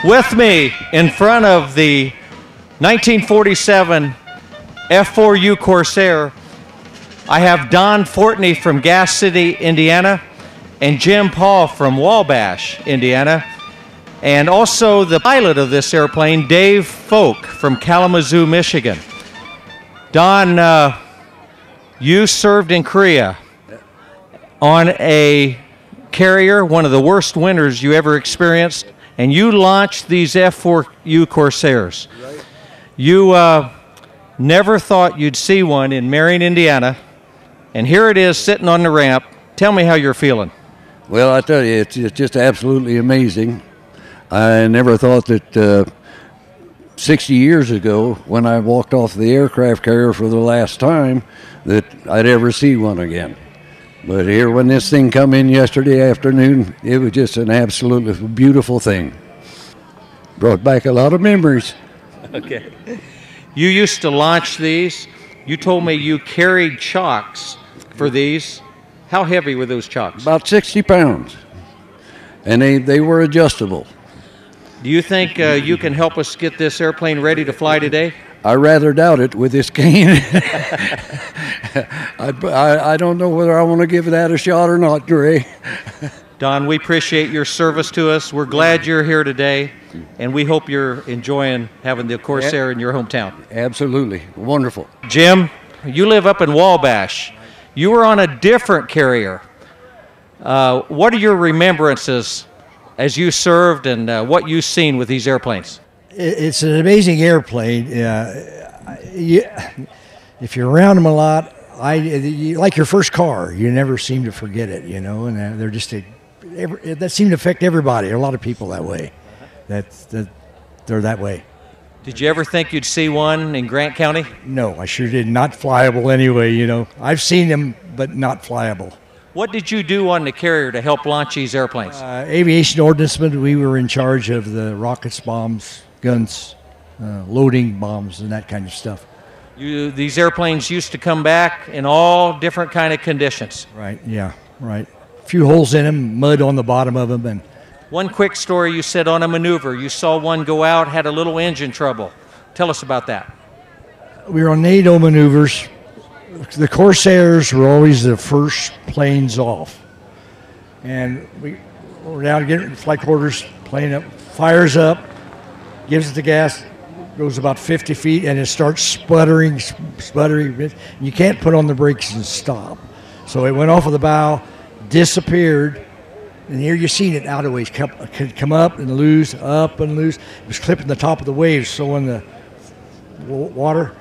With me in front of the 1947 F4U Corsair, I have Don Fortney from Gas City, Indiana, and Jim Paul from Wabash, Indiana, and also the pilot of this airplane, Dave Folk from Kalamazoo, Michigan. Don, you served in Korea on a carrier, one of the worst winters you ever experienced, and you launched these F4U Corsairs. Right. You never thought you'd see one in Marion, Indiana, and here it is sitting on the ramp. Tell me how you're feeling. Well, I tell you, it's just absolutely amazing. I never thought that 60 years ago, when I walked off the aircraft carrier for the last time, that I'd ever see one again. But here, when this thing come in yesterday afternoon, it was just an absolutely beautiful thing. Brought back a lot of memories. Okay. You used to launch these. You told me you carried chocks for these. How heavy were those chocks? About 60 pounds. And they were adjustable. Do you think you can help us get this airplane ready to fly today? I rather doubt it with this cane. I don't know whether I want to give that a shot or not, Dre. Don, we appreciate your service to us. We're glad you're here today, and we hope you're enjoying having the Corsair in your hometown. Absolutely. Wonderful. Jim, you live up in Wabash. You were on a different carrier. What are your remembrances as you served and what you've seen with these airplanes? It's an amazing airplane. If you're around them a lot, like your first car, you never seem to forget it, you know, and they're just that seem to affect everybody, a lot of people that way. They're that way. Did you ever think you'd see one in Grant County? No, I sure did. Not flyable anyway, you know. I've seen them, but not flyable. What did you do on the carrier to help launch these airplanes? Aviation ordnancemen, we were in charge of the rockets, bombs, guns, loading bombs, and that kind of stuff. These airplanes used to come back in all different kind of conditions. Right, yeah, right. A few holes in them, mud on the bottom of them. And one quick story, you said on a maneuver, you saw one go out, had a little engine trouble. Tell us about that. We were on NATO maneuvers. The Corsairs were always the first planes off. And we were down getting flight quarters, plane up, fires up, gives it the gas, goes about 50 feet, and it starts sputtering. You can't put on the brakes and stop. So it went off of the bow, disappeared, and here you've seen it out of ways, come up and lose, up and lose. It was clipping the top of the waves, so in the water,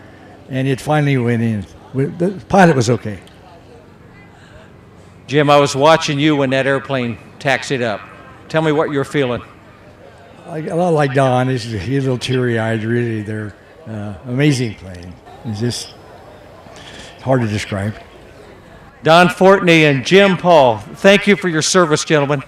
and it finally went in. The pilot was okay. Jim, I was watching you when that airplane taxied up. Tell me what you're feeling. A lot like Don, he's a little teary-eyed, really. They're amazing plane. It's just hard to describe. Don Fortney and Jim Paul, thank you for your service, gentlemen.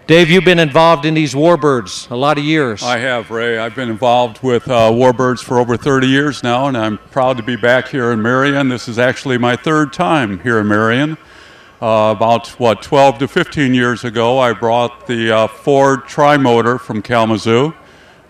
Dave, you've been involved in these Warbirds a lot of years. I have, Ray. I've been involved with Warbirds for over 30 years now, and I'm proud to be back here in Marion. This is actually my third time here in Marion. About, 12 to 15 years ago, I brought the Ford Tri-Motor from Kalamazoo.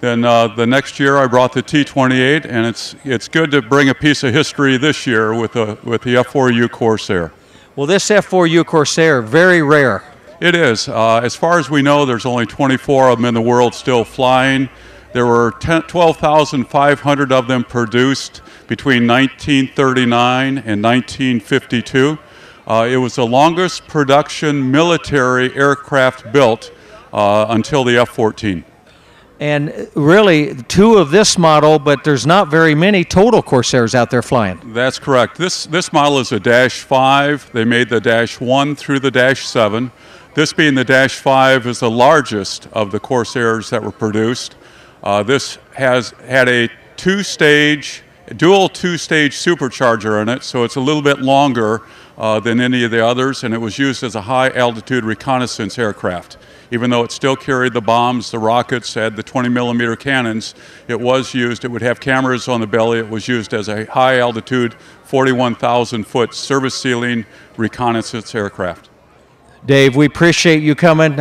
Then the next year, I brought the T-28, and it's good to bring a piece of history this year with the F4U Corsair. Well, this F4U Corsair, very rare. It is. As far as we know, there's only 24 of them in the world still flying. There were 12,500 of them produced between 1939 and 1952. It was the longest production military aircraft built until the F-14. And really, two of this model, but there's not very many total Corsairs out there flying. That's correct. This model is a Dash 5. They made the Dash 1 through the Dash 7. This being the Dash 5 is the largest of the Corsairs that were produced. This has had a dual two-stage supercharger in it, so it's a little bit longer than any of the others, and it was used as a high-altitude reconnaissance aircraft. Even though it still carried the bombs, the rockets, had the 20-millimeter cannons, it was used. It would have cameras on the belly. It was used as a high-altitude, 41,000-foot service ceiling reconnaissance aircraft. Dave, we appreciate you coming.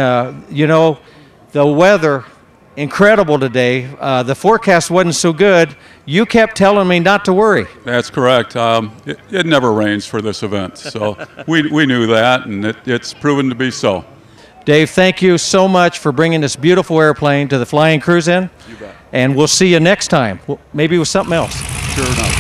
You know, the weather incredible today. The forecast wasn't so good. You kept telling me not to worry. That's correct. It never rains for this event, so we knew that, and it's proven to be so. Dave, thank you so much for bringing this beautiful airplane to the Flying Cruise-In. You bet. And we'll see you next time, maybe with something else. Sure enough.